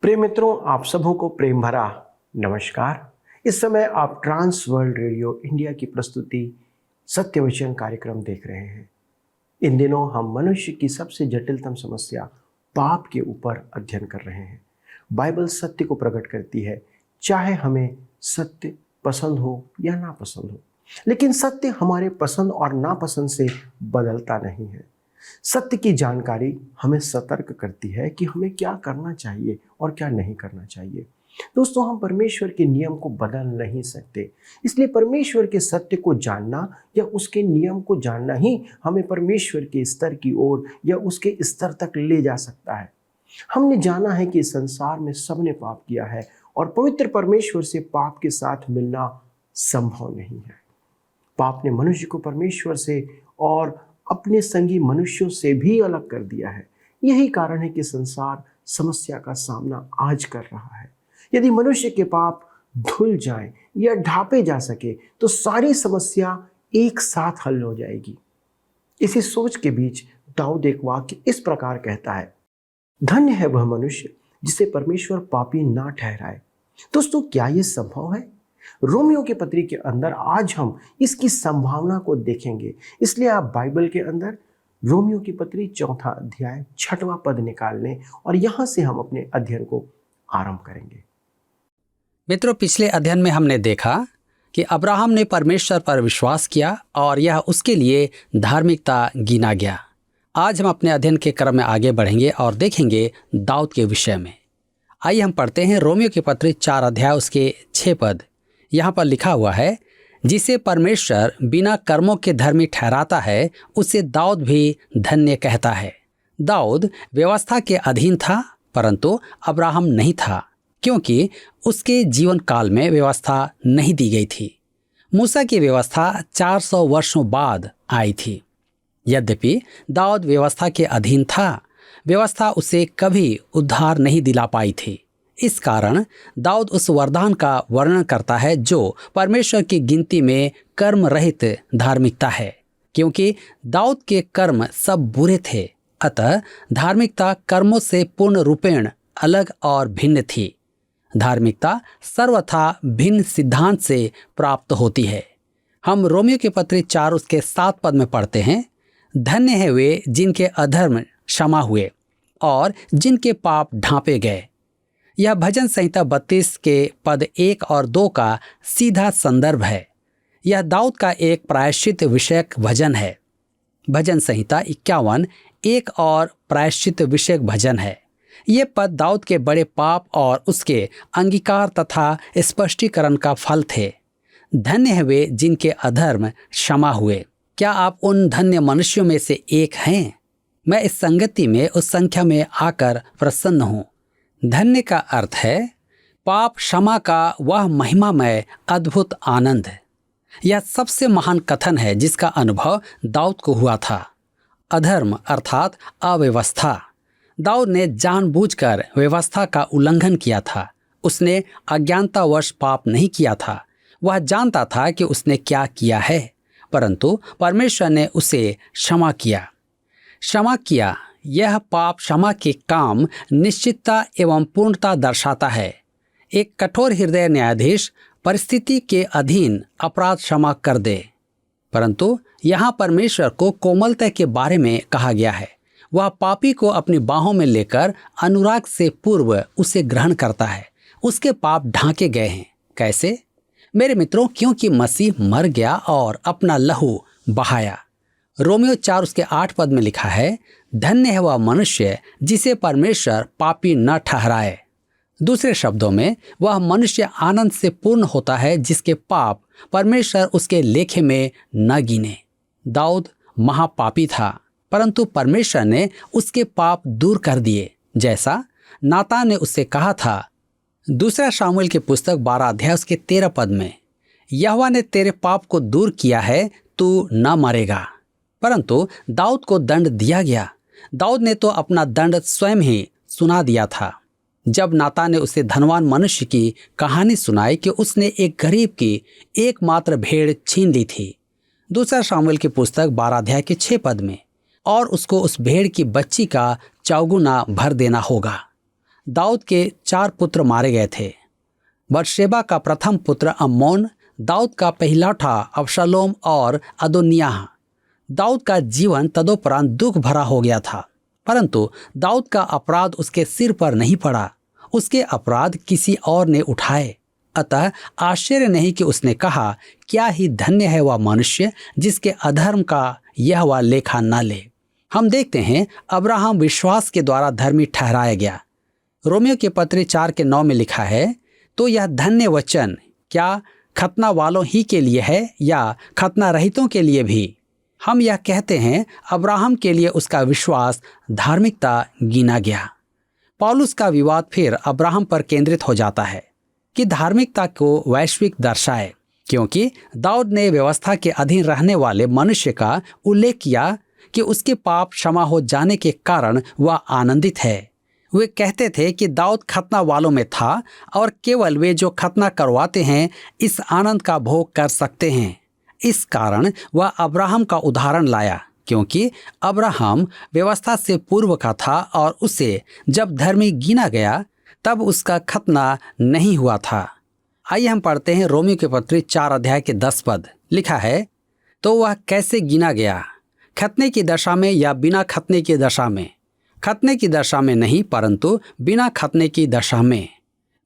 प्रिय मित्रों, आप सबों को प्रेम भरा नमस्कार। इस समय आप ट्रांस वर्ल्ड रेडियो इंडिया की प्रस्तुति सत्य वचन कार्यक्रम देख रहे हैं। इन दिनों हम मनुष्य की सबसे जटिलतम समस्या पाप के ऊपर अध्ययन कर रहे हैं। बाइबल सत्य को प्रकट करती है, चाहे हमें सत्य पसंद हो या ना पसंद हो। लेकिन सत्य हमारे पसंद और नापसंद से बदलता नहीं है। सत्य की जानकारी हमें सतर्क करती है कि हमें क्या करना चाहिए और क्या नहीं करना चाहिए। दोस्तों, हम परमेश्वर के नियम को बदल नहीं सकते, इसलिए परमेश्वर के सत्य को जानना या उसके नियम को जानना ही हमें परमेश्वर के स्तर की ओर या उसके स्तर तक ले जा सकता है। हमने जाना है कि संसार में सबने पाप किया है और पवित्र परमेश्वर से पाप के साथ मिलना संभव नहीं है। पाप ने मनुष्य को परमेश्वर से और अपने संगी मनुष्यों से भी अलग कर दिया है। यही कारण है कि संसार समस्या का सामना आज कर रहा है। यदि मनुष्य के पाप धुल जाए या ढांपे जा सके तो सारी समस्या एक साथ हल हो जाएगी। इसी सोच के बीच दाऊद एक वाक्य इस प्रकार कहता है, धन्य है वह मनुष्य जिसे परमेश्वर पापी ना ठहराए। दोस्तों, क्या यह संभव है? रोमियो के पत्री के अंदर आज हम इसकी संभावना को देखेंगे। इसलिए आप बाइबल के अंदर रोमियो की पत्री 4 अध्याय 6वां पद निकाल लें और यहां से हम अपने अध्ययन को आरंभ करेंगे। मित्रों, पिछले अध्ययन में हमने देखा कि अब्राहम ने परमेश्वर पर विश्वास किया और यह उसके लिए धार्मिकता गिना गया। आज हम अपने अध्ययन के क्रम में आगे बढ़ेंगे और देखेंगे दाऊद के विषय में। आइए हम पढ़ते हैं रोमियो की पत्री 4 अध्याय उसके 6 पद। यहाँ पर लिखा हुआ है, जिसे परमेश्वर बिना कर्मों के धर्मी ठहराता है उसे दाऊद भी धन्य कहता है। दाऊद व्यवस्था के अधीन था, परंतु अब्राहम नहीं था, क्योंकि उसके जीवन काल में व्यवस्था नहीं दी गई थी। मूसा की व्यवस्था 400 वर्षों बाद आई थी। यद्यपि दाऊद व्यवस्था के अधीन था, व्यवस्था उसे कभी उद्धार नहीं दिला पाई थी। इस कारण दाऊद उस वरदान का वर्णन करता है जो परमेश्वर की गिनती में कर्म रहित धार्मिकता है, क्योंकि दाऊद के कर्म सब बुरे थे। अतः धार्मिकता कर्मों से पूर्ण रूपेण अलग और भिन्न थी। धार्मिकता सर्वथा भिन्न सिद्धांत से प्राप्त होती है। हम रोमियो की पत्री 4 उसके 7 पद में पढ़ते हैं, धन्य है वे जिनके अधर्म क्षमा हुए और जिनके पाप ढांपे गए। यह भजन संहिता 32 के पद 1 और 2 का सीधा संदर्भ है। यह दाऊद का एक प्रायश्चित विषयक भजन है। भजन संहिता 51 एक और प्रायश्चित विषयक भजन है। ये पद दाऊद के बड़े पाप और उसके अंगीकार तथा स्पष्टीकरण का फल थे। धन्य है वे जिनके अधर्म क्षमा हुए। क्या आप उन धन्य मनुष्यों में से एक हैं? मैं इस संगति में उस संख्या में आकर प्रसन्न हूँ। धन्य का अर्थ है पाप क्षमा का वह महिमामय अद्भुत आनंद। यह सबसे महान कथन है जिसका अनुभव दाऊद को हुआ था। अधर्म अर्थात अव्यवस्था। दाऊद ने जानबूझकर व्यवस्था का उल्लंघन किया था। उसने अज्ञानतावश पाप नहीं किया था। वह जानता था कि उसने क्या किया है, परंतु परमेश्वर ने उसे क्षमा किया। यह पाप क्षमा के काम निश्चितता एवं पूर्णता दर्शाता है। एक कठोर हृदय न्यायाधीश परिस्थिति के अधीन अपराध क्षमा कर दे, परंतु यहाँ परमेश्वर को कोमलता के बारे में कहा गया है। वह पापी को अपनी बाहों में लेकर अनुराग से पूर्व उसे ग्रहण करता है। उसके पाप ढांके गए हैं। कैसे? मेरे मित्रों, क्योंकि मसीह मर गया और अपना लहू बहाया। रोमियो 4 उसके 8 पद में लिखा है, धन्य है वह मनुष्य जिसे परमेश्वर पापी न ठहराए। दूसरे शब्दों में, वह मनुष्य आनंद से पूर्ण होता है जिसके पाप परमेश्वर उसके लेखे में न गिने। दाऊद महापापी था, परंतु परमेश्वर ने उसके पाप दूर कर दिए, जैसा नातान ने उससे कहा था। दूसरा शामुएल की पुस्तक 12 अध्याय उसके 13 पद में, यहोवा ने तेरे पाप को दूर किया है, तू न मरेगा। परंतु दाऊद को दंड दिया गया। दाऊद ने तो अपना दंड स्वयं ही सुना दिया था। जब नातान ने उसे धनवान मनुष्य की कहानी सुनाई कि उसने एक गरीब की एकमात्र भेड़ छीन ली थी, दूसरा शामुएल की पुस्तक 12 अध्याय के 6 पद में, और उसको उस भेड़ की बच्ची का चौगुना भर देना होगा। दाऊद के 4 पुत्र मारे गए थे। बतशेबा का प्रथम पुत्र अम्मोन, दाऊद का पहिलौठा अबशालोम और अदोनिय्याह। दाऊद का जीवन तदोपरांत दुख भरा हो गया था, परंतु दाऊद का अपराध उसके सिर पर नहीं पड़ा, उसके अपराध किसी और ने उठाए। अतः आश्चर्य नहीं कि उसने कहा, क्या ही धन्य है वह मनुष्य जिसके अधर्म का यहोवा लेखा न ले। हम देखते हैं अब्राहम विश्वास के द्वारा धर्मी ठहराया गया। रोमियो के पत्र 4:9 में लिखा है, तो यह धन्य वचन क्या खतना वालों ही के लिए है या खतना रहितों के लिए भी? हम यह कहते हैं अब्राहम के लिए उसका विश्वास धार्मिकता गिना गया। पौलुस का विवाद फिर अब्राहम पर केंद्रित हो जाता है कि धार्मिकता को वैश्विक दर्शाए, क्योंकि दाऊद ने व्यवस्था के अधीन रहने वाले मनुष्य का उल्लेख किया कि उसके पाप क्षमा हो जाने के कारण वह आनंदित है। वे कहते थे कि दाऊद खतना वालों में था और केवल वे जो खतना करवाते हैं इस आनंद का भोग कर सकते हैं। इस कारण वह अब्राहम का उदाहरण लाया, क्योंकि अब्राहम व्यवस्था से पूर्व का था और उसे जब धर्मी गिना गया तब उसका खतना नहीं हुआ था। आइए हम पढ़ते हैं रोमियो के पत्र 4:10 लिखा है, तो वह कैसे गिना गया, खतने की दशा में या बिना खतने की दशा में? खतने की दशा में नहीं, परंतु बिना खतने की दशा में।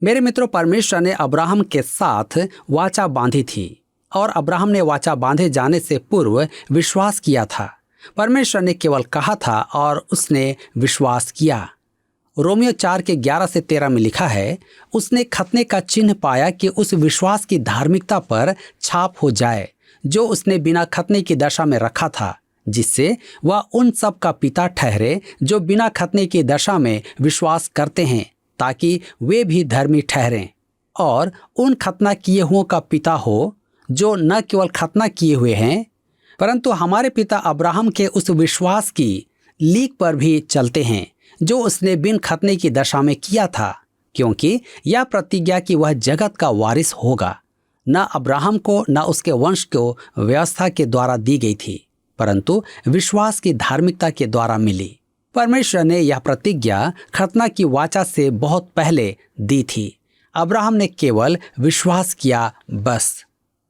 मेरे मित्रों, परमेश्वर ने अब्राहम के साथ वाचा बांधी थी और अब्राहम ने वाचा बांधे जाने से पूर्व विश्वास किया था। परमेश्वर ने केवल कहा था और उसने विश्वास किया। रोमियो 4:11-13 में लिखा है, उसने खतने का चिन्ह पाया कि उस विश्वास की धार्मिकता पर छाप हो जाए जो उसने बिना खतने की दशा में रखा था, जिससे वह उन सब का पिता ठहरे जो बिना खतने की दशा में विश्वास करते हैं, ताकि वे भी धर्मी ठहरें। और उन खतना किए हुओं का पिता हो जो न केवल खतना किए हुए हैं, परंतु हमारे पिता अब्राहम के उस विश्वास की लीक पर भी चलते हैं जो उसने बिन खतने की दशा में किया था, क्योंकि यह प्रतिज्ञा कि वह जगत का वारिस होगा न अब्राहम को न उसके वंश को व्यवस्था के द्वारा दी गई थी, परंतु विश्वास की धार्मिकता के द्वारा मिली। परमेश्वर ने यह प्रतिज्ञा खतना की वाचा से बहुत पहले दी थी। अब्राहम ने केवल विश्वास किया बस।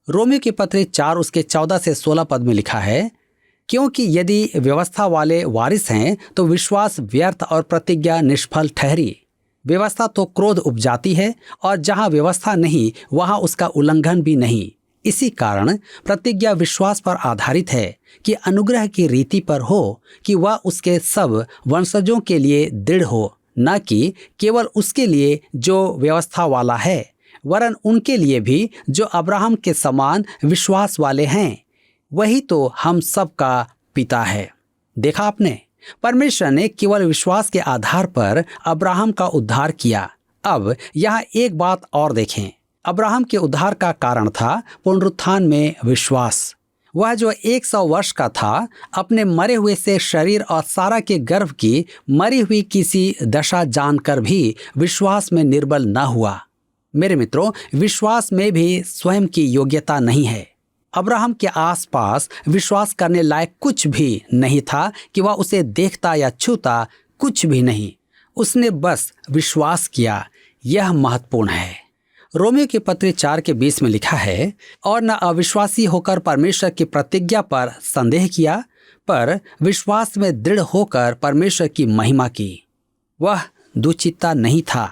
रोमियो के पत्र 4:14-16 में लिखा है, क्योंकि यदि व्यवस्था वाले वारिस हैं तो विश्वास व्यर्थ और प्रतिज्ञा निष्फल ठहरी। व्यवस्था तो क्रोध उपजाती है और जहां व्यवस्था नहीं वहां उसका उल्लंघन भी नहीं। इसी कारण प्रतिज्ञा विश्वास पर आधारित है कि अनुग्रह की रीति पर हो कि वह उसके सब वंशजों के लिए दृढ़ हो, न कि केवल उसके लिए जो व्यवस्था वाला है, वरन उनके लिए भी जो अब्राहम के समान विश्वास वाले हैं। वही तो हम सब का पिता है। देखा आपने, परमेश्वर ने केवल विश्वास के आधार पर अब्राहम का उद्धार किया। अब यहाँ एक बात और देखें, अब्राहम के उद्धार का कारण था पुनरुत्थान में विश्वास। वह जो 100 वर्ष का था, अपने मरे हुए से शरीर और सारा के गर्भ की मरी हुई किसी दशा जानकर भी विश्वास में निर्बल न हुआ। मेरे मित्रों, विश्वास में भी स्वयं की योग्यता नहीं है। अब्राहम के आसपास विश्वास करने लायक कुछ भी नहीं था कि वह उसे देखता या छूता, कुछ भी नहीं। उसने बस विश्वास किया। यह महत्वपूर्ण है। रोमियो के पत्र 4:20 में लिखा है, और न अविश्वासी होकर परमेश्वर की प्रतिज्ञा पर संदेह किया, पर विश्वास में दृढ़ होकर परमेश्वर की महिमा की। वह दुचित्ता नहीं था।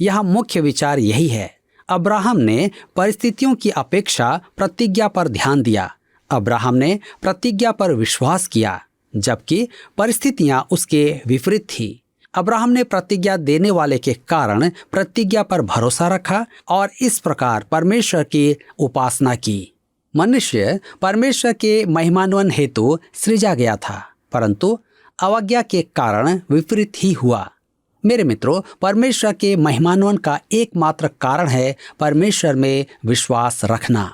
यह मुख्य विचार यही है। अब्राहम ने परिस्थितियों की अपेक्षा प्रतिज्ञा पर ध्यान दिया। अब्राहम ने प्रतिज्ञा पर विश्वास किया, जबकि परिस्थितियां उसके विपरीत थी। अब्राहम ने प्रतिज्ञा देने वाले के कारण प्रतिज्ञा पर भरोसा रखा और इस प्रकार परमेश्वर की उपासना की। मनुष्य परमेश्वर के महिमान्वन हेतु सृजा गया था, परंतु अवज्ञा के कारण विपरीत ही हुआ। मेरे मित्रों, परमेश्वर के महिमान्वन का एकमात्र कारण है परमेश्वर में विश्वास रखना।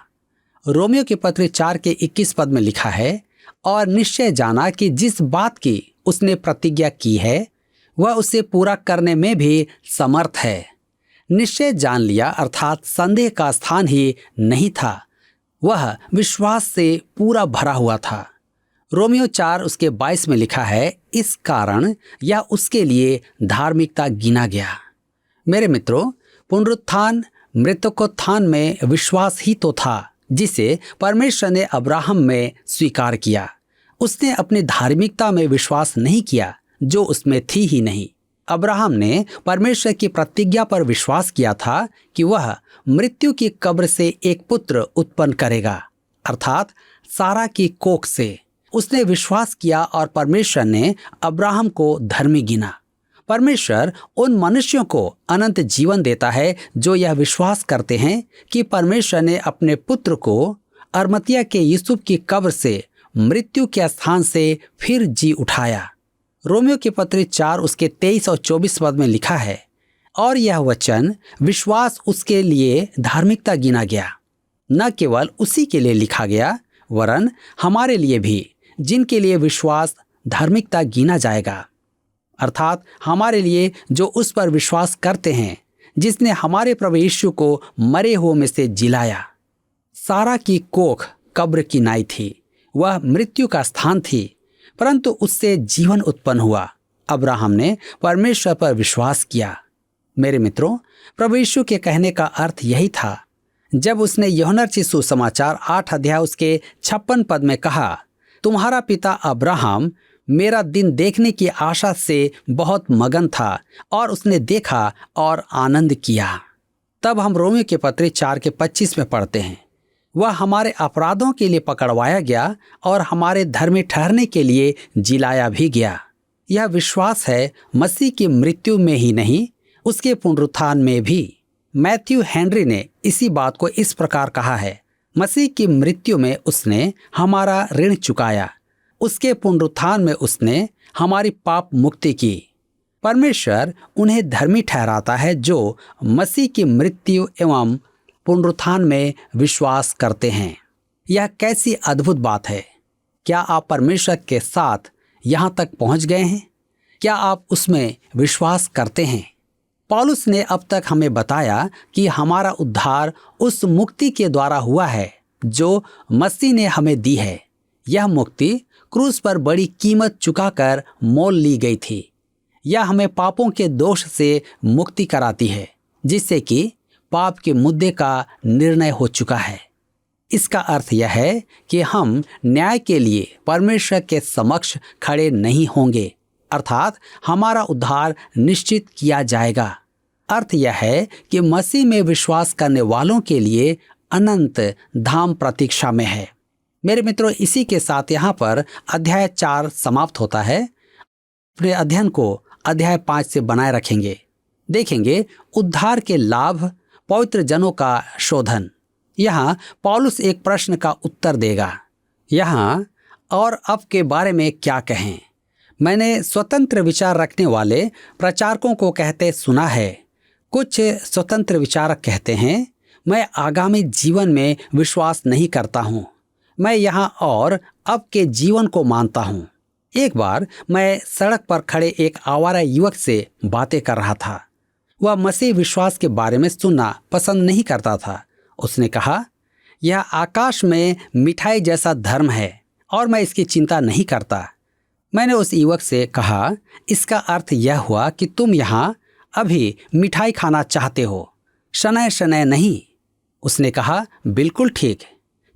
रोमियो के पत्र 4:21 में लिखा है, और निश्चय जाना कि जिस बात की उसने प्रतिज्ञा की है वह उसे पूरा करने में भी समर्थ है। निश्चय जान लिया अर्थात संदेह का स्थान ही नहीं था। वह विश्वास से पूरा भरा हुआ था। रोमियो 4:22 में लिखा है, इस कारण यह उसके लिए धार्मिकता गिना गया। मेरे मित्रों, पुनरुत्थान मृतकोत्थान में विश्वास ही तो था जिसे परमेश्वर ने अब्राहम में स्वीकार किया। उसने अपनी धार्मिकता में विश्वास नहीं किया जो उसमें थी ही नहीं। अब्राहम ने परमेश्वर की प्रतिज्ञा पर विश्वास किया था कि वह मृत्यु की कब्र से एक पुत्र उत्पन्न करेगा, अर्थात सारा की कोख से। उसने विश्वास किया और परमेश्वर ने अब्राहम को धर्मी गिना। परमेश्वर उन मनुष्यों को अनंत जीवन देता है जो यह विश्वास करते हैं कि परमेश्वर ने अपने पुत्र को अरमतिया के यूसुफ की कब्र से मृत्यु के स्थान से फिर जी उठाया। रोमियो की पत्री 4 उसके 23 और 24 पद में लिखा है, और यह वचन विश्वास उसके लिए धार्मिकता गिना गया। न केवल उसी के लिए लिखा गया, वरन हमारे लिए भी, जिनके लिए विश्वास धार्मिकता गिना जाएगा, अर्थात हमारे लिए जो उस पर विश्वास करते हैं जिसने हमारे प्रभु यीशु को मरे हुओं में से जिलाया। सारा की कोख कब्र की नाई थी, वह मृत्यु का स्थान थी, परंतु उससे जीवन उत्पन्न हुआ। अब्राहम ने परमेश्वर पर विश्वास किया। मेरे मित्रों, प्रभु यीशु के कहने का अर्थ यही था जब उसने यूहन्ना रचित सुसमाचार 8 अध्याय उसके 56 पद में कहा, तुम्हारा पिता अब्राहम मेरा दिन देखने की आशा से बहुत मगन था और उसने देखा और आनंद किया। तब हम रोमियो के पत्री 4 के 25 में पढ़ते हैं, वह हमारे अपराधों के लिए पकड़वाया गया और हमारे धर्मी ठहरने के लिए जिलाया भी गया। यह विश्वास है मसीह की मृत्यु में ही नहीं, उसके पुनरुत्थान में भी। मैथ्यू हेनरी ने इसी बात को इस प्रकार कहा है, मसीह की मृत्यु में उसने हमारा ऋण चुकाया, उसके पुनरुत्थान में उसने हमारी पाप मुक्ति की। परमेश्वर उन्हें धर्मी ठहराता है जो मसीह की मृत्यु एवं पुनरुत्थान में विश्वास करते हैं। यह कैसी अद्भुत बात है। क्या आप परमेश्वर के साथ यहाँ तक पहुँच गए हैं? क्या आप उसमें विश्वास करते हैं? पौलुस ने अब तक हमें बताया कि हमारा उद्धार उस मुक्ति के द्वारा हुआ है जो मसीह ने हमें दी है। यह मुक्ति क्रूस पर बड़ी कीमत चुकाकर मोल ली गई थी। यह हमें पापों के दोष से मुक्ति कराती है, जिससे कि पाप के मुद्दे का निर्णय हो चुका है। इसका अर्थ यह है कि हम न्याय के लिए परमेश्वर के समक्ष खड़े नहीं होंगे, अर्थात हमारा उद्धार निश्चित किया जाएगा। अर्थ यह है कि मसीह में विश्वास करने वालों के लिए अनंत धाम प्रतीक्षा में है। मेरे मित्रों, इसी के साथ यहाँ पर अध्याय 4 समाप्त होता है। अपने अध्ययन को अध्याय 5 से बनाए रखेंगे। देखेंगे उद्धार के लाभ, पवित्र जनों का शोधन। यहाँ पौलुस एक प्रश्न का उत्तर देगा। यहाँ और अब के बारे में क्या कहें? मैंने स्वतंत्र विचार रखने वाले प्रचारकों को कहते सुना है। कुछ स्वतंत्र विचारक कहते हैं, मैं आगामी जीवन में विश्वास नहीं करता हूँ, मैं यहाँ और अब के जीवन को मानता हूँ। एक बार मैं सड़क पर खड़े एक आवारा युवक से बातें कर रहा था। वह मसीह विश्वास के बारे में सुनना पसंद नहीं करता था। उसने कहा, यह आकाश में मिठाई जैसा धर्म है और मैं इसकी चिंता नहीं करता। मैंने उस युवक से कहा, इसका अर्थ यह हुआ कि तुम यहाँ अभी मिठाई खाना चाहते हो, शनय शनय नहीं। उसने कहा, बिल्कुल ठीक।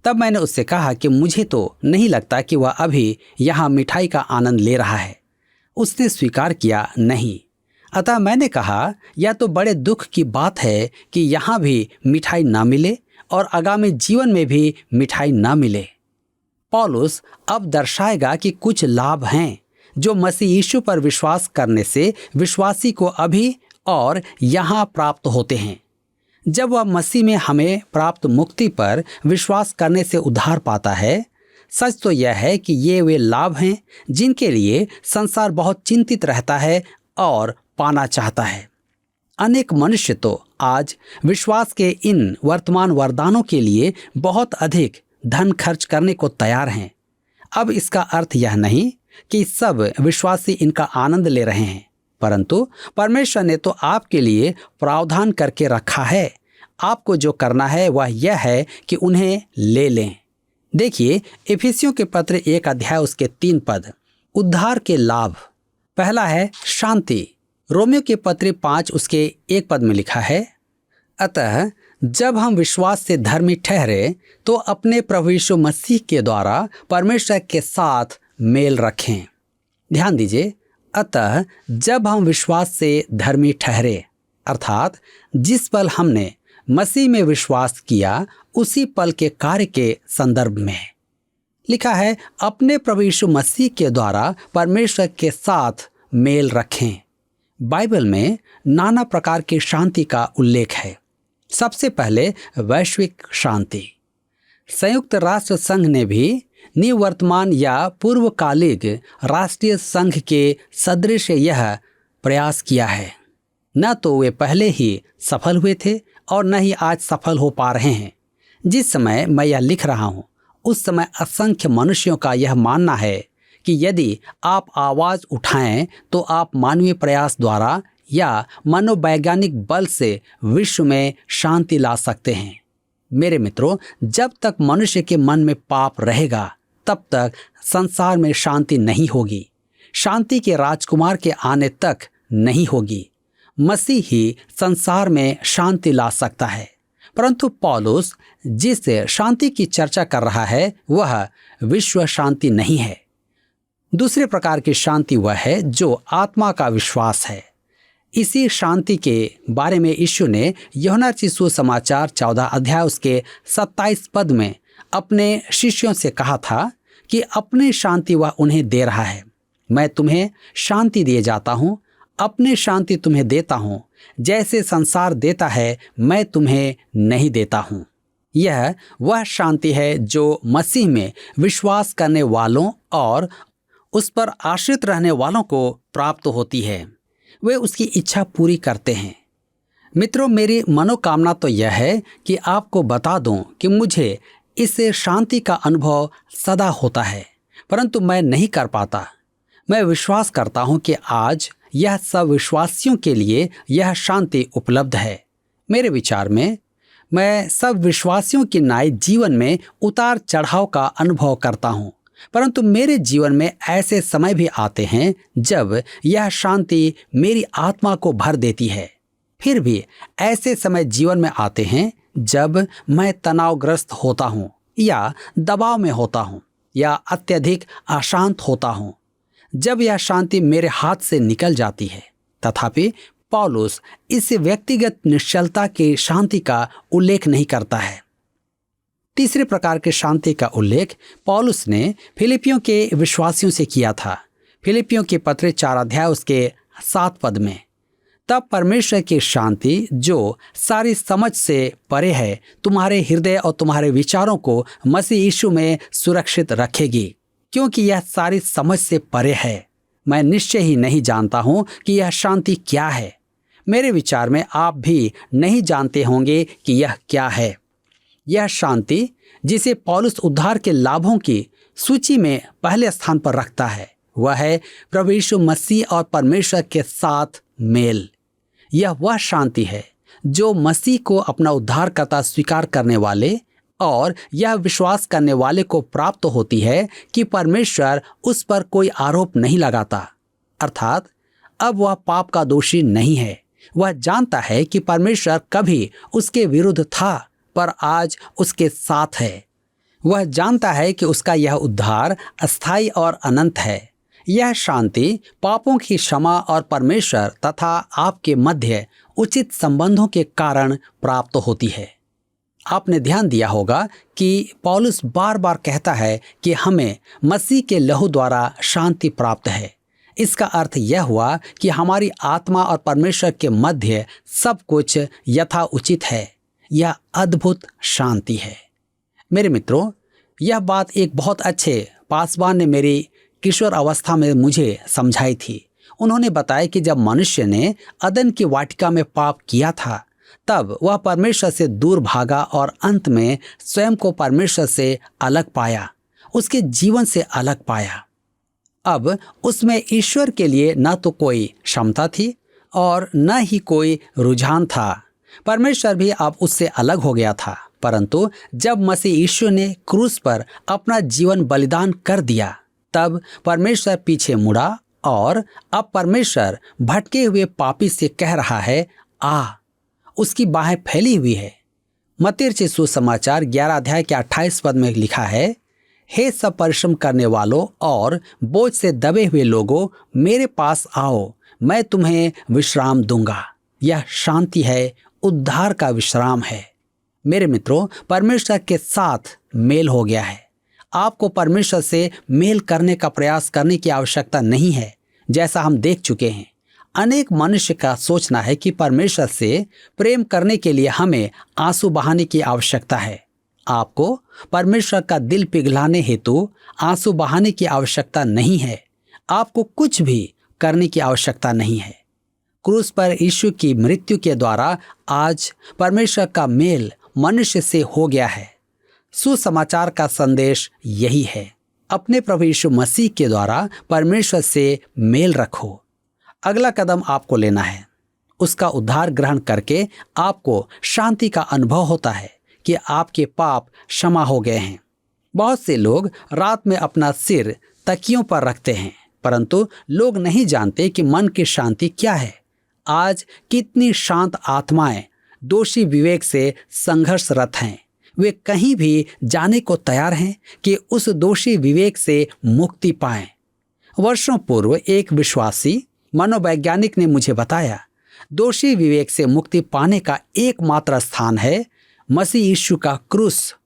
तब मैंने उससे कहा कि मुझे तो नहीं लगता कि वह अभी यहाँ मिठाई का आनंद ले रहा है। उसने स्वीकार किया, नहीं। अतः मैंने कहा, यह तो बड़े दुख की बात है कि यहाँ भी मिठाई ना मिले और आगामी जीवन में भी मिठाई ना मिले। पौलुस अब दर्शाएगा कि कुछ लाभ हैं जो मसीह यीशु पर विश्वास करने से विश्वासी को अभी और यहाँ प्राप्त होते हैं। जब वह मसीह में हमें प्राप्त मुक्ति पर विश्वास करने से उद्धार पाता है, सच तो यह है कि ये वे लाभ हैं जिनके लिए संसार बहुत चिंतित रहता है और पाना चाहता है। अनेक मनुष्य तो आज विश्वास के इन वर्तमान वरदानों के लिए बहुत अधिक धन खर्च करने को तैयार हैं। अब इसका अर्थ यह नहीं कि सब विश्वासी इनका आनंद ले रहे हैं, परंतु परमेश्वर ने तो आपके लिए प्रावधान करके रखा है। आपको जो करना है वह यह है कि उन्हें ले लें। देखिए इफिसियों के पत्र 1 अध्याय उसके 3 पद। उद्धार के लाभ, पहला है शांति। रोमियो के पत्री 5 उसके 1 पद में लिखा है, अतः जब हम विश्वास से धर्मी ठहरे तो अपने प्रभु यीशु मसीह के द्वारा परमेश्वर के साथ मेल रखें। ध्यान दीजिए, अतः जब हम विश्वास से धर्मी ठहरे, अर्थात जिस पल हमने मसीह में विश्वास किया उसी पल के कार्य के संदर्भ में लिखा है, अपने प्रभु यीशु मसीह के द्वारा परमेश्वर के साथ मेल रखें। बाइबल में नाना प्रकार की शांति का उल्लेख है। सबसे पहले वैश्विक शांति। संयुक्त राष्ट्र संघ ने भी निवर्तमान या पूर्वकालिक राष्ट्रीय संघ के सदृश यह प्रयास किया है। न तो वे पहले ही सफल हुए थे और न ही आज सफल हो पा रहे हैं। जिस समय मैं यह लिख रहा हूँ उस समय असंख्य मनुष्यों का यह मानना है कि यदि आप आवाज़ उठाएं तो आप मानवीय प्रयास द्वारा या मनोवैज्ञानिक बल से विश्व में शांति ला सकते हैं। मेरे मित्रों, जब तक मनुष्य के मन में पाप रहेगा तब तक संसार में शांति नहीं होगी। शांति के राजकुमार के आने तक नहीं होगी। मसीह ही संसार में शांति ला सकता है। परंतु पौलुस जिस शांति की चर्चा कर रहा है वह विश्व शांति नहीं है। दूसरे प्रकार की शांति वह है जो आत्मा का विश्वास है। इसी शांति के बारे में यीशु ने यूहन्ना रचित सुसमाचार 14 अध्याय उसके 27 पद में अपने शिष्यों से कहा था कि अपनी शांति वह उन्हें दे रहा है। मैं तुम्हें शांति दिए जाता हूँ, अपनी शांति तुम्हें देता हूँ। जैसे संसार देता है मैं तुम्हें नहीं देता हूँ। यह वह शांति है जो मसीह में विश्वास करने वालों और उस पर आश्रित रहने वालों को प्राप्त होती है। वे उसकी इच्छा पूरी करते हैं। मित्रों, मेरी मनोकामना तो यह है कि आपको बता दूं कि मुझे इस शांति का अनुभव सदा होता है, परंतु मैं नहीं कर पाता। मैं विश्वास करता हूं कि आज यह सब विश्वासियों के लिए यह शांति उपलब्ध है। मेरे विचार में मैं सब विश्वासियों की नाई जीवन में उतार चढ़ाव का अनुभव करता हूं, परंतु मेरे जीवन में ऐसे समय भी आते हैं जब यह शांति मेरी आत्मा को भर देती है। फिर भी ऐसे समय जीवन में आते हैं जब मैं तनावग्रस्त होता हूं या दबाव में होता हूं या अत्यधिक अशांत होता हूं, जब यह शांति मेरे हाथ से निकल जाती है। तथापि पौलुस इस व्यक्तिगत निश्चलता की शांति का उल्लेख नहीं करता है। तीसरे प्रकार के शांति का उल्लेख पौलुस ने फिलिपियों के विश्वासियों से किया था। फिलिपियों के पत्र 4 अध्याय उसके 7 पद में, तब परमेश्वर की शांति जो सारी समझ से परे है तुम्हारे हृदय और तुम्हारे विचारों को मसीह यीशु में सुरक्षित रखेगी, क्योंकि यह सारी समझ से परे है। मैं निश्चय ही नहीं जानता हूं कि यह शांति क्या है। मेरे विचार में आप भी नहीं जानते होंगे कि यह क्या है। यह शांति जिसे पौलुस उद्धार के लाभों की सूची में पहले स्थान पर रखता है वह है प्रभु यीशु मसीह और परमेश्वर के साथ मेल। यह वह शांति है जो मसीह को अपना उद्धारकर्ता स्वीकार करने वाले और यह विश्वास करने वाले को प्राप्त होती है कि परमेश्वर उस पर कोई आरोप नहीं लगाता, अर्थात अब वह पाप का दोषी नहीं है। वह जानता है कि परमेश्वर कभी उसके विरुद्ध था पर आज उसके साथ है। वह जानता है कि उसका यह उद्धार अस्थायी और अनंत है। यह शांति पापों की क्षमा और परमेश्वर तथा आपके मध्य उचित संबंधों के कारण प्राप्त होती है। आपने ध्यान दिया होगा कि पौलुस बार बार कहता है कि हमें मसीह के लहू द्वारा शांति प्राप्त है। इसका अर्थ यह हुआ कि हमारी आत्मा और परमेश्वर के मध्य सब कुछ यथा उचित है। यह अद्भुत शांति है। मेरे मित्रों, यह बात एक बहुत अच्छे पासवान ने मेरी किशोर अवस्था में मुझे समझाई थी। उन्होंने बताया कि जब मनुष्य ने अदन की वाटिका में पाप किया था तब वह परमेश्वर से दूर भागा और अंत में स्वयं को परमेश्वर से अलग पाया, उसके जीवन से अलग पाया। अब उसमें ईश्वर के लिए न तो कोई क्षमता थी और न ही कोई रुझान था। परमेश्वर भी अब उससे अलग हो गया था। परंतु जब मसीह यीशु ने क्रूस पर अपना जीवन बलिदान कर दिया तब परमेश्वर पीछे मुड़ा और अब परमेश्वर भटके हुए पापी से कह रहा है, आ, उसकी बाहें फैली हुई है। मत्ती रचित सुसमाचार 11 अध्याय के 28 पद में लिखा है, हे सब परिश्रम करने वालों और बोझ से दबे हुए लोगों, मेरे पास आओ, मैं तुम्हें विश्राम दूंगा। यह शांति है, उद्धार का विश्राम है। मेरे मित्रों, परमेश्वर के साथ मेल हो गया है। आपको परमेश्वर से मेल करने का प्रयास करने की आवश्यकता नहीं है। जैसा हम देख चुके हैं, अनेक मनुष्य का सोचना है कि परमेश्वर से प्रेम करने के लिए हमें आंसू बहाने की आवश्यकता है। आपको परमेश्वर का दिल पिघलाने हेतु आंसू बहाने की आवश्यकता नहीं है। आपको कुछ भी करने की आवश्यकता नहीं है। क्रूस पर यीशु की मृत्यु के द्वारा आज परमेश्वर का मेल मनुष्य से हो गया है। सुसमाचार का संदेश यही है, अपने प्रभु यीशु मसीह के द्वारा परमेश्वर से मेल रखो। अगला कदम आपको लेना है। उसका उद्धार ग्रहण करके आपको शांति का अनुभव होता है कि आपके पाप क्षमा हो गए हैं। बहुत से लोग रात में अपना सिर तकियों पर रखते हैं, परंतु लोग नहीं जानते कि मन की शांति क्या है। आज कितनी शांत आत्माएं दोषी विवेक से संघर्षरत हैं। वे कहीं भी जाने को तैयार हैं कि उस दोषी विवेक से मुक्ति पाएं। वर्षों पूर्व एक विश्वासी मनोवैज्ञानिक ने मुझे बताया, दोषी विवेक से मुक्ति पाने का एकमात्र स्थान है मसीह यीशु का क्रूस।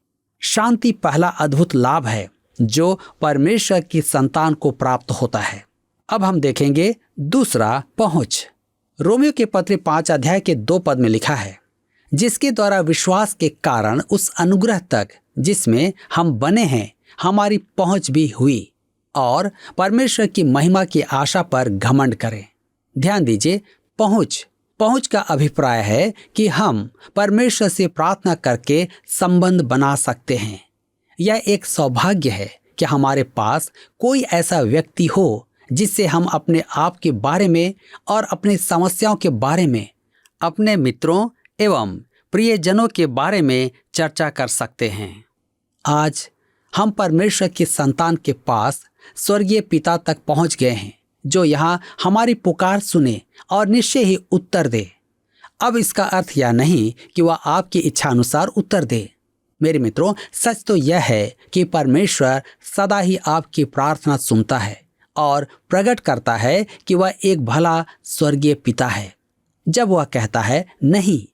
शांति पहला अद्भुत लाभ है जो परमेश्वर की संतान को प्राप्त होता है। अब हम देखेंगे दूसरा, पहुंच। रोमियो के पत्र 5 अध्याय के 2 पद में लिखा है, जिसके द्वारा विश्वास के कारण उस अनुग्रह तक जिसमें हम बने हैं हमारी पहुंच भी हुई, और परमेश्वर की महिमा की आशा पर घमंड करें। ध्यान दीजिए, पहुंच का अभिप्राय है कि हम परमेश्वर से प्रार्थना करके संबंध बना सकते हैं। यह एक सौभाग्य है कि हमारे पास कोई ऐसा व्यक्ति हो जिससे हम अपने आप के बारे में और अपनी समस्याओं के बारे में, अपने मित्रों एवं प्रियजनों के बारे में चर्चा कर सकते हैं। आज हम परमेश्वर की संतान के पास स्वर्गीय पिता तक पहुंच गए हैं, जो यहाँ हमारी पुकार सुने और निश्चय ही उत्तर दे। अब इसका अर्थ यह नहीं कि वह आपकी इच्छा अनुसार उत्तर दे। मेरे मित्रों, सच तो यह है कि परमेश्वर सदा ही आपकी प्रार्थना सुनता है और प्रकट करता है कि वह एक भला स्वर्गीय पिता है। जब वह कहता है नहीं,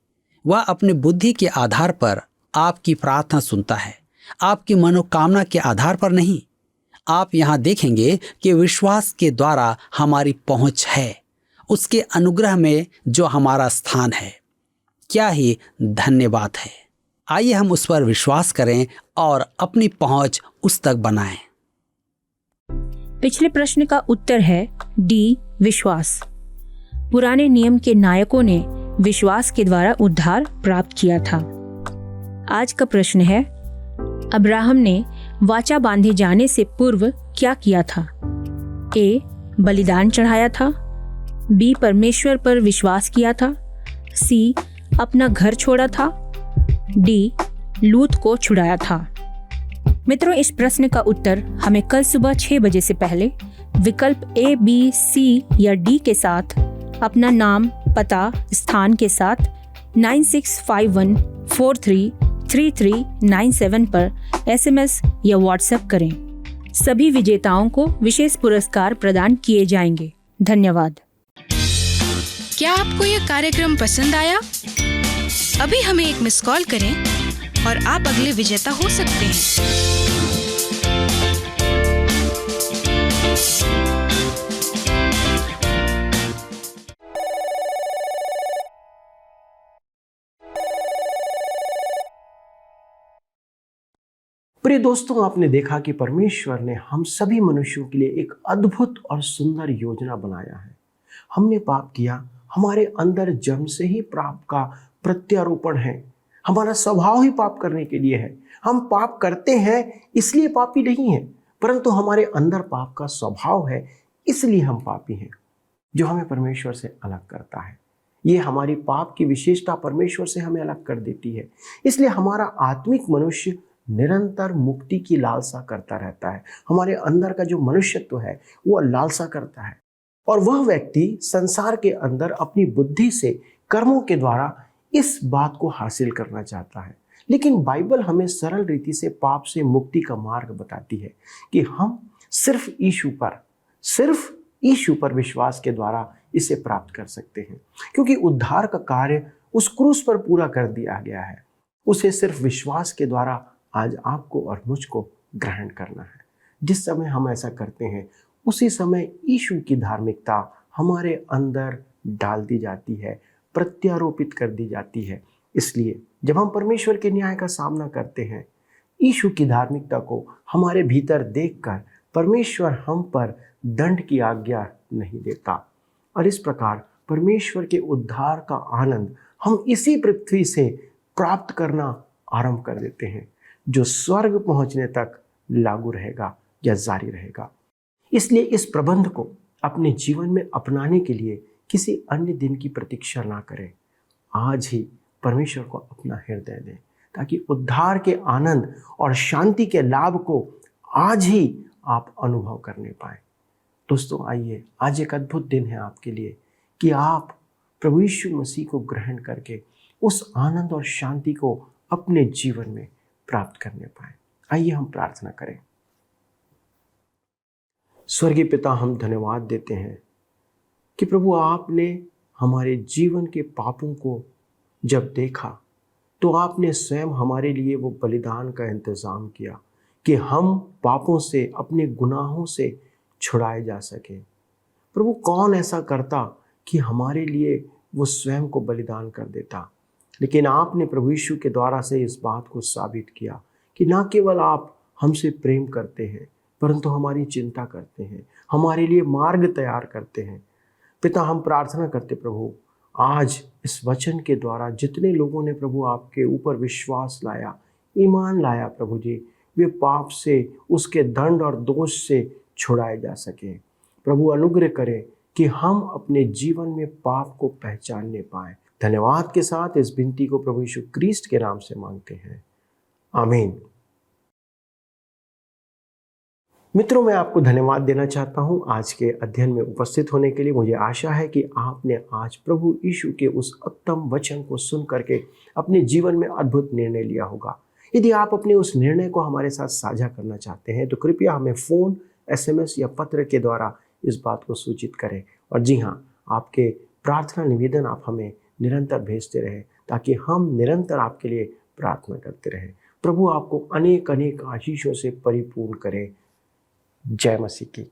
वह अपनी बुद्धि के आधार पर आपकी प्रार्थना सुनता है, आपकी मनोकामना के आधार पर नहीं। आप यहाँ देखेंगे कि विश्वास के द्वारा हमारी पहुंच है, उसके अनुग्रह में जो हमारा स्थान है। क्या ही धन्यवाद है। आइए हम उस पर विश्वास करें और अपनी पहुंच उस तक बनाएं। पिछले प्रश्न का उत्तर है डी, विश्वास। पुराने नियम के नायकों ने विश्वास के द्वारा उद्धार प्राप्त किया था। आज का प्रश्न है, अब्राहम ने वाचा बांधे जाने से पूर्व क्या किया था? ए, बलिदान चढ़ाया था। बी, परमेश्वर पर विश्वास किया था। सी, अपना घर छोड़ा था। डी, लूत को छुड़ाया था। मित्रों, इस प्रश्न का उत्तर हमें कल सुबह 6 बजे से पहले विकल्प ए, बी, सी या डी के साथ अपना नाम, पता, स्थान के साथ 9651433397 पर SMS या WhatsApp करें। सभी विजेताओं को विशेष पुरस्कार प्रदान किए जाएंगे। धन्यवाद। क्या आपको यह कार्यक्रम पसंद आया? अभी हमें एक मिस कॉल करें और आप अगले विजेता हो सकते हैं। प्रिय दोस्तों, आपने देखा कि परमेश्वर ने हम सभी मनुष्यों के लिए एक अद्भुत और सुंदर योजना बनाया है। हमने पाप किया, हमारे अंदर जन्म से ही पाप का प्रत्यारोपण है। हमारा स्वभाव ही पाप करने के लिए है। हम पाप करते हैं इसलिए पापी नहीं हैं, परंतु हमारे अंदर पाप का स्वभाव है, इसलिए हम पापी हैं, जो हमें परमेश्वर से अलग करता है। ये हमारी पाप की विशेषता परमेश्वर से हमें अलग कर देती है। इसलिए हमारा आत्मिक मनुष्य निरंतर मुक्ति की लालसा करता रहता है। हमारे अंदर का जो मनुष्यत्व है वो लालसा करता है और वह व्यक्ति संसार के अंदर अपनी बुद्धि से, कर्मों के द्वारा इस बात को हासिल करना चाहता है। लेकिन बाइबल हमें सरल रीति से पाप से मुक्ति का मार्ग बताती है कि हम सिर्फ यीशु पर विश्वास के द्वारा इसे प्राप्त कर सकते हैं, क्योंकि उद्धार का कार्य उस क्रूस पर पूरा कर दिया गया है। उसे सिर्फ विश्वास के द्वारा आज आपको और मुझको ग्रहण करना है। जिस समय हम ऐसा करते हैं उसी समय यीशु की धार्मिकता हमारे अंदर डाल दी जाती है, प्रत्यारोपित कर दी जाती है। इसलिए जब हम परमेश्वर के न्याय का सामना करते हैं, यीशु की धार्मिकता को हमारे भीतर देखकर परमेश्वर हम पर दंड की आज्ञा नहीं देता, और इस प्रकार परमेश्वर के उद्धार का आनंद हम इसी पृथ्वी से प्राप्त करना आरंभ कर देते हैं, जो स्वर्ग पहुंचने तक लागू रहेगा या जारी रहेगा। इसलिए इस प्रबंध को अपने जीवन में अपनाने के लिए किसी अन्य दिन की प्रतीक्षा ना करें। आज ही परमेश्वर को अपना हृदय दें, ताकि उद्धार के आनंद और शांति के लाभ को आज ही आप अनुभव करने पाएं। दोस्तों, आइए, आज एक अद्भुत दिन है आपके लिए कि आप प्रभु यीशु मसीह को ग्रहण करके उस आनंद और शांति को अपने जीवन में प्राप्त करने पाएं। आइए हम प्रार्थना करें। स्वर्गीय पिता, हम धन्यवाद देते हैं कि प्रभु आपने हमारे जीवन के पापों को जब देखा तो आपने स्वयं हमारे लिए वो बलिदान का इंतज़ाम किया कि हम पापों से, अपने गुनाहों से छुड़ाए जा सके। प्रभु, कौन ऐसा करता कि हमारे लिए वो स्वयं को बलिदान कर देता, लेकिन आपने प्रभु यीशु के द्वारा से इस बात को साबित किया कि न केवल आप हमसे प्रेम करते हैं, परंतु हमारी चिंता करते हैं, हमारे लिए मार्ग तैयार करते हैं। पिता, हम प्रार्थना करते प्रभु, आज इस वचन के द्वारा जितने लोगों ने प्रभु आपके ऊपर विश्वास लाया, ईमान लाया, प्रभु जी, वे पाप से, उसके दंड और दोष से छुड़ाए जा सके। प्रभु, अनुग्रह करें कि हम अपने जीवन में पाप को पहचानने पाएं। धन्यवाद के साथ इस विनती को प्रभु यीशु क्रिस्ट के नाम से मांगते हैं, आमीन। मित्रों, मैं आपको धन्यवाद देना चाहता हूं आज के अध्ययन में उपस्थित होने के लिए। मुझे आशा है कि आपने आज प्रभु यीशु के उस उत्तम वचन को सुन करके अपने जीवन में अद्भुत निर्णय लिया होगा। यदि आप अपने उस निर्णय को हमारे साथ साझा करना चाहते हैं तो कृपया हमें फ़ोन, SMS या पत्र के द्वारा इस बात को सूचित करें। और जी हाँ, आपके प्रार्थना निवेदन आप हमें निरंतर भेजते रहें, ताकि हम निरंतर आपके लिए प्रार्थना करते रहें। प्रभु आपको अनेक अनेक आशीषों से परिपूर्ण करे। जय मसीह की।